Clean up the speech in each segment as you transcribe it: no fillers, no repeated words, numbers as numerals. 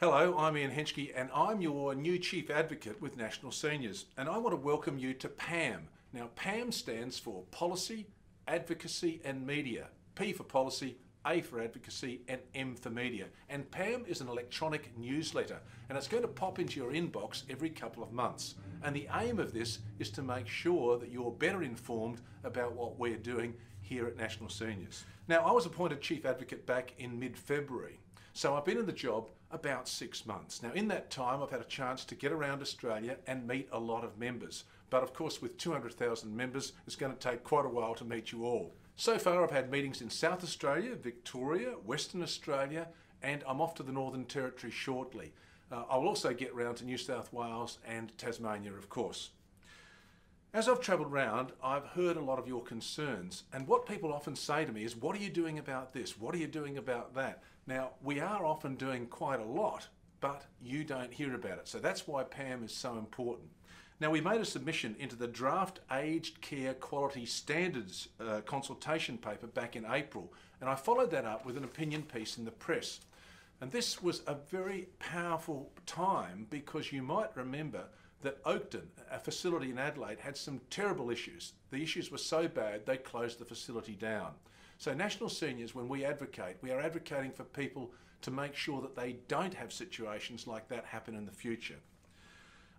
Hello, I'm Ian Henschke and I'm your new Chief Advocate with National Seniors, and I want to welcome you to PAM. Now PAM stands for Policy, Advocacy and Media. P for Policy, A for Advocacy and M for Media. And PAM is an electronic newsletter and it's going to pop into your inbox every couple of months. And the aim of this is to make sure that you're better informed about what we're doing here at National Seniors. Now I was appointed Chief Advocate back in mid-February. So I've been in the job about 6 months. Now in that time I've had a chance to get around Australia and meet a lot of members. But of course with 200,000 members it's going to take quite a while to meet you all. So far I've had meetings in South Australia, Victoria, Western Australia, and I'm off to the Northern Territory shortly. I'll also get round to New South Wales and Tasmania of course. As I've travelled around, I've heard a lot of your concerns, and what people often say to me is, what are you doing about this? What are you doing about that? Now, we are often doing quite a lot, but you don't hear about it. So that's why PAM is so important. Now, we made a submission into the Draft Aged Care Quality Standards consultation paper back in April, and I followed that up with an opinion piece in the press. And this was a very powerful time because you might remember that Oakden, a facility in Adelaide, had some terrible issues. The issues were so bad they closed the facility down. So National Seniors, when we advocate, we are advocating for people to make sure that they don't have situations like that happen in the future.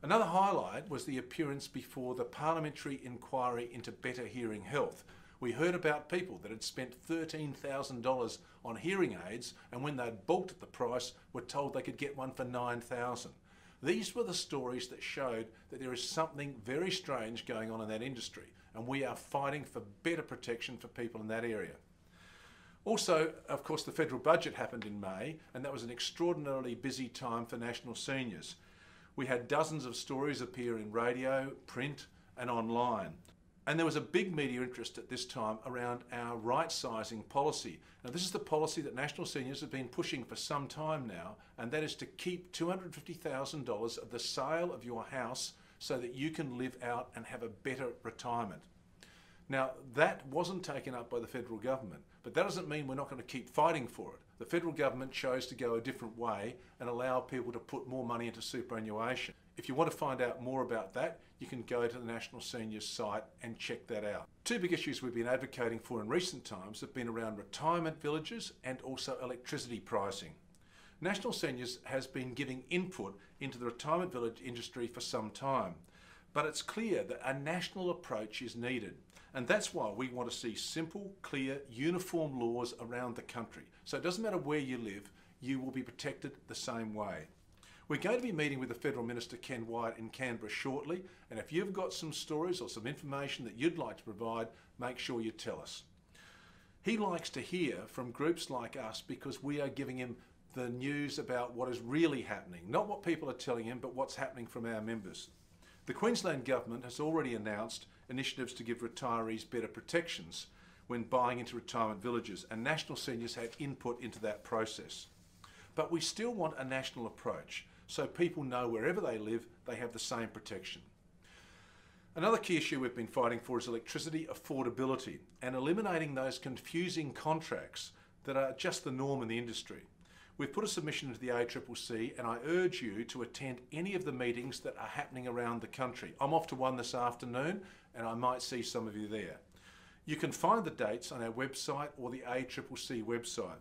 Another highlight was the appearance before the Parliamentary Inquiry into Better Hearing Health. We heard about people that had spent $13,000 on hearing aids, and when they'd balked at the price were told they could get one for $9,000. These were the stories that showed that there is something very strange going on in that industry, and we are fighting for better protection for people in that area. Also, of course, the federal budget happened in May, and that was an extraordinarily busy time for National Seniors. We had dozens of stories appear in radio, print and online. And there was a big media interest at this time around our right-sizing policy. Now this is the policy that National Seniors have been pushing for some time now, and that is to keep $250,000 of the sale of your house so that you can live out and have a better retirement. Now that wasn't taken up by the federal government, but that doesn't mean we're not going to keep fighting for it. The federal government chose to go a different way and allow people to put more money into superannuation. If you want to find out more about that, you can go to the National Seniors site and check that out. Two big issues we've been advocating for in recent times have been around retirement villages and also electricity pricing. National Seniors has been giving input into the retirement village industry for some time, but it's clear that a national approach is needed. And that's why we want to see simple, clear, uniform laws around the country. So it doesn't matter where you live, you will be protected the same way. We're going to be meeting with the Federal Minister Ken Wyatt in Canberra shortly, and if you've got some stories or some information that you'd like to provide, make sure you tell us. He likes to hear from groups like us because we are giving him the news about what is really happening, not what people are telling him, but what's happening from our members. The Queensland Government has already announced initiatives to give retirees better protections when buying into retirement villages, and National Seniors had input into that process. But we still want a national approach, so people know wherever they live, they have the same protection. Another key issue we've been fighting for is electricity affordability and eliminating those confusing contracts that are just the norm in the industry. We've put a submission into the ACCC, and I urge you to attend any of the meetings that are happening around the country. I'm off to one this afternoon and I might see some of you there. You can find the dates on our website or the ACCC website.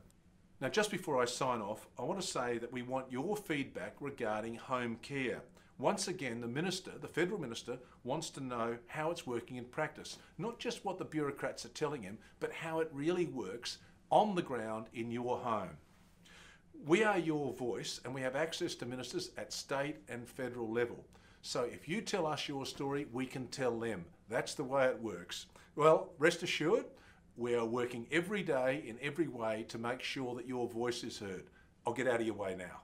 Now, just before I sign off, I want to say that we want your feedback regarding home care. Once again, the Minister, the Federal Minister, wants to know how it's working in practice. Not just what the bureaucrats are telling him, but how it really works on the ground in your home. We are your voice and we have access to ministers at state and federal level. So if you tell us your story, we can tell them. That's the way it works. Well, rest assured, we are working every day in every way to make sure that your voice is heard. I'll get out of your way now.